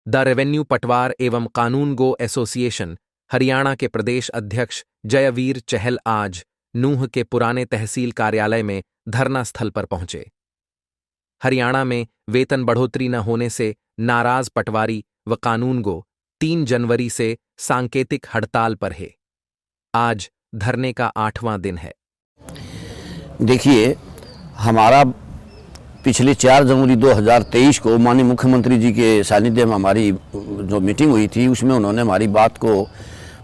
The revenue पटवार एवं कानून गो एसोसिएशन हरियाणा के प्रदेश अध्यक्ष जयवीर चहल आज नूंह के पुराने तहसील कार्यालय में धरना स्थल पर पहुंचे। हरियाणा में वेतन बढ़ोतरी न होने से नाराज पटवारी व कानून गो 3 जनवरी से सांकेतिक हड़ताल पर है। आज धरने का 8वां दिन है। देखिए, हमारा पिछले 4 जनवरी 2023 को माननीय मुख्यमंत्री जी के सानिध्य में हमारी जो मीटिंग हुई थी, उसमें उन्होंने हमारी बात को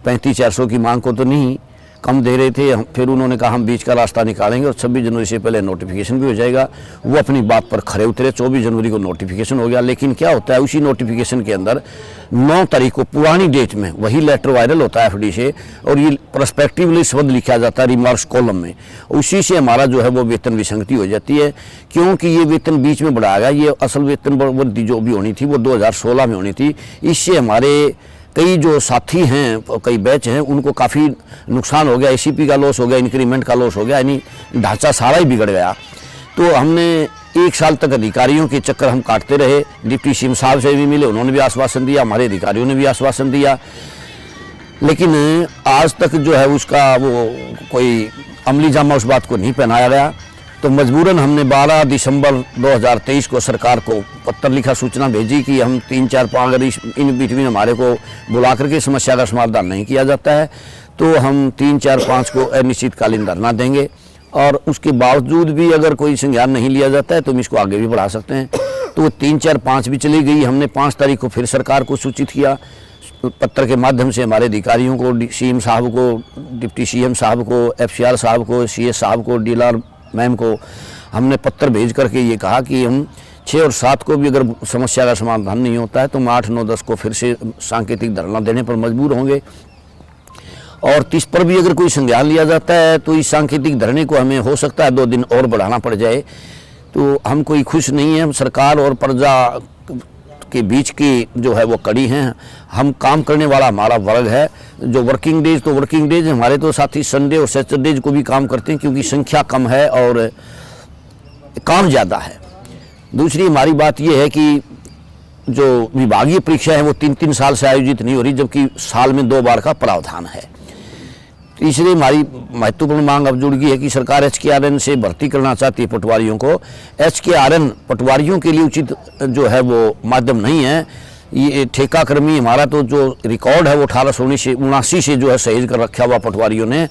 35,400 की मांग को तो नहीं कम दे रहे थे। फिर उन्होंने कहा हम बीच का रास्ता निकालेंगे और 26 जनवरी से पहले नोटिफिकेशन भी हो जाएगा। वो अपनी बात पर खरे उतरे। 24 जनवरी को नोटिफिकेशन हो गया। लेकिन क्या होता है, उसी नोटिफिकेशन के अंदर 9 तारीख को पुरानी डेट में वही लेटर वायरल होता है एफडी से, और ये पर्सपेक्टिवली शब्द लिखा जाता है रिमार्क्स कॉलम में। उसी से हमारा जो है वो वेतन विसंगति हो जाती है, क्योंकि ये वेतन बीच में बढ़ाया गया। ये असल वेतन वृद्धि जो भी होनी थी वो 2016 में होनी थी। इससे हमारे कई जो साथी हैं, कई बैच हैं, उनको काफ़ी नुकसान हो गया। एसीपी का लॉस हो गया, इंक्रीमेंट का लॉस हो गया, यानी ढांचा सारा ही बिगड़ गया। तो हमने 1 साल तक अधिकारियों के चक्कर हम काटते रहे। डिप्टी सीएम साहब से भी मिले, उन्होंने भी आश्वासन दिया, हमारे अधिकारियों ने भी आश्वासन दिया, लेकिन आज तक जो है उसका वो कोई अमली जामा उस बात को नहीं पहनाया गया। तो मजबूरन हमने 12 दिसंबर 2023 को सरकार को पत्र लिखा, सूचना भेजी कि हम 3, 4, 5 अगर इन बिटवीन हमारे को बुला करके समस्या का समाधान नहीं किया जाता है तो हम 3, 4, 5 को अनिश्चितकालीन धरना देंगे। और उसके बावजूद भी अगर कोई संज्ञान नहीं लिया जाता है तो हम इसको आगे भी बढ़ा सकते हैं। तो 3, 4, 5 भी चली गई। हमने 5 तारीख को फिर सरकार को सूचित किया पत्र के माध्यम से, हमारे अधिकारियों को, सीएम साहब को, डिप्टी सीएम साहब को, एफसीआर साहब को, सीएस साहब को, डीएलआर मैम को हमने पत्र भेज करके ये कहा कि हम 6 और 7 को भी अगर समस्या का समाधान नहीं होता है तो हम 8, 9, 10 को फिर से सांकेतिक धरना देने पर मजबूर होंगे। और 30 पर भी अगर कोई संज्ञान लिया जाता है तो इस सांकेतिक धरने को हमें हो सकता है 2 दिन और बढ़ाना पड़ जाए। तो हम कोई खुश नहीं है। सरकार और प्रजा के बीच की जो है वो कड़ी हैं। हम काम करने वाला हमारा वर्ग है। जो वर्किंग डेज तो वर्किंग डेज, हमारे तो साथी संडे और सैटरडेज को भी काम करते हैं, क्योंकि संख्या कम है और काम ज़्यादा है। दूसरी हमारी बात यह है कि जो विभागीय परीक्षा है वो 3-3 साल से आयोजित नहीं हो रही, जबकि साल में 2 बार का प्रावधान है। तीसरी हमारी महत्वपूर्ण मांग अब जुड़ गई है कि सरकार HKRN से भर्ती करना चाहती है पटवारियों को। HKRN पटवारियों के लिए उचित जो है वो माध्यम नहीं है। ये ठेका कर्मी हमारा तो जो रिकॉर्ड है वो 1879 से जो है सहेज कर रखा हुआ पटवारियों ने।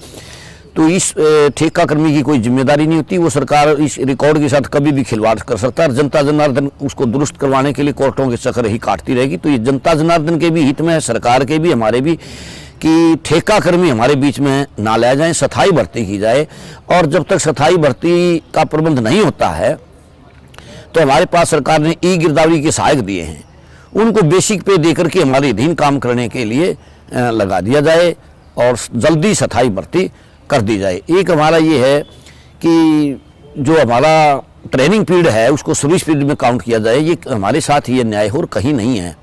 तो इस ठेका कर्मी की कोई जिम्मेदारी नहीं होती। वो सरकार इस रिकॉर्ड के साथ कभी भी खिलवाड़ कर सकता है और जनता जनार्दन उसको दुरुस्त करवाने के लिए कोर्टों के चक्कर ही काटती रहेगी। तो ये जनता जनार्दन के भी हित में है, सरकार के भी, हमारे भी, कि ठेका कर्मी हमारे बीच में ना लाए जाएं, स्थायी भर्ती की जाए। और जब तक स्थायी भर्ती का प्रबंध नहीं होता है तो हमारे पास सरकार ने ई-गिरदावरी के सहायक दिए हैं, उनको बेसिक पे दे करके हमारे अधीन काम करने के लिए लगा दिया जाए और जल्दी स्थायी भर्ती कर दी जाए। एक हमारा ये है कि जो हमारा ट्रेनिंग पीरियड है उसको सर्विस पीरियड में काउंट किया जाए। ये हमारे साथ ये न्याय हो और कहीं नहीं है।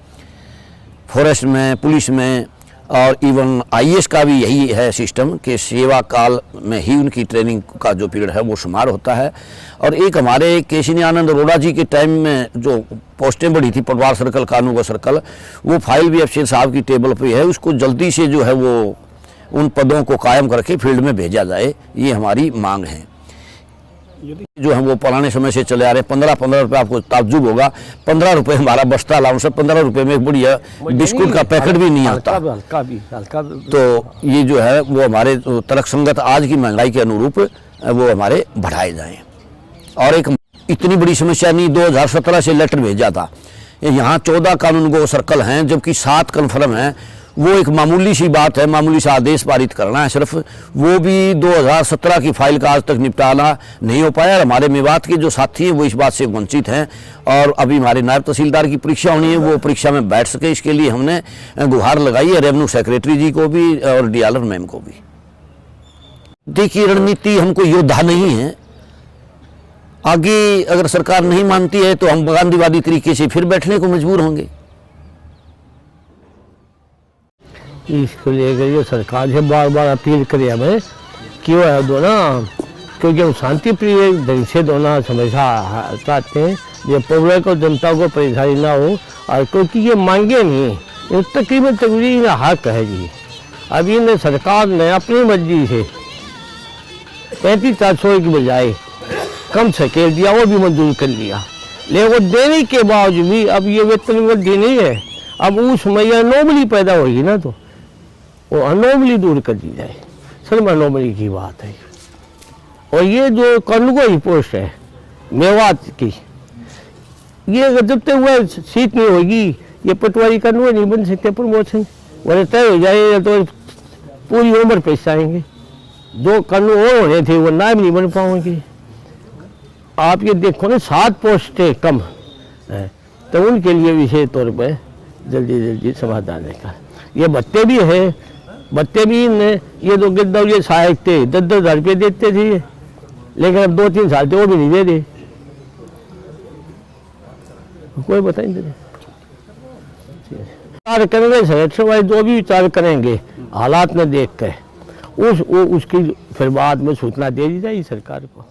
फॉरेस्ट में, पुलिस में और इवन IAS का भी यही है सिस्टम कि सेवा काल में ही उनकी ट्रेनिंग का जो पीरियड है वो शुमार होता है। और एक हमारे केशनी आनंद अरोड़ा जी के टाइम में जो पोस्टें बढ़ी थी, पटवार सर्कल, कानून सर्कल, वो फाइल भी अफसर साहब की टेबल पे है। उसको जल्दी से जो है वो उन पदों को कायम करके फील्ड में भेजा जाए, ये हमारी मांग है। जो हम वो पुराने समय से चले आ रहे हैं, 15-15 रुपये, आपको ताज्जुब होगा, 15 रुपये हमारा बस्ता अलाउंस है। 15 रुपये में एक बढ़िया बिस्कुट का पैकेट भी नहीं आता। तो ये जो है वो हमारे तर्कसंगत आज की महंगाई के अनुरूप वो हमारे बढ़ाए जाएं। और एक इतनी बड़ी समस्या नहीं, 2017 से लेटर भेजा था, यहाँ 14 कानून गो सर्कल हैं जबकि 7 कन्फर्म हैं। वो एक मामूली सी बात है, मामूली सा आदेश पारित करना है सिर्फ, वो भी 2017 की फाइल का आज तक निपटाना नहीं हो पाया। और हमारे मेवात के जो साथी हैं वो इस बात से वंचित हैं। और अभी हमारे नायब तहसीलदार की परीक्षा होनी है, वो परीक्षा में बैठ सके, इसके लिए हमने गुहार लगाई है रेवेन्यू सेक्रेटरी जी को भी और डीआलर मैम को भी। देखिए, रणनीति हमको योद्धा नहीं है। आगे अगर सरकार नहीं मानती है तो हम गांधीवादी तरीके से फिर बैठने को मजबूर होंगे। इसको लेकर ये सरकार से बार बार अपील करें हमें कि वो दो ना, क्योंकि हम शांति प्रिय ढंग से दोनों समस्या चाहते हैं, ये पब्लिक और जनता को परेशानी ना हो और क्योंकि ये मांगे नहीं, ये तकरीबन तकरीबन हक है जी। अभी इन्हें सरकार ने अपनी मर्जी से 35,400 की बजाय कम सकेल दिया, वो भी मंजूर कर लिया। लेकिन वो देने के बावजूद भी अब ये वेतन वृद्धि नहीं है, अब उसमें यह अनोमली पैदा होगी ना, तो वो अनोमली दूर कर दी जाए। सर अनोमली की बात है। और ये जो कानूनी पोस्ट है मेवात की, ये अगर जब तक वह सीट नहीं होगी, ये पटवारी कानून नहीं बन सकते प्रमोशन, वरना तय हो जाए तो पूरी उम्र पैसे आएंगे। जो कानून और होने थे वो नायब नहीं बन पाएंगे। आप ये देखो ना 7 पोस्टें कम है, तो उनके लिए विशेष तौर पर जल्दी समाधान है। ये भत्ते भी है, भत्ते भी ये तो गिरदौरी सहायक थे 10-10 हज़ार रुपये देते थे, लेकिन अब 2-3 साल थे वो भी नहीं दे रहे, कोई बता नहीं दे रहे। विचार करेंगे संरक्षण वाले जो भी विचार करेंगे हालात में देख कर उसकी फिर बाद में सूचना दे दी जाएगी सरकार को।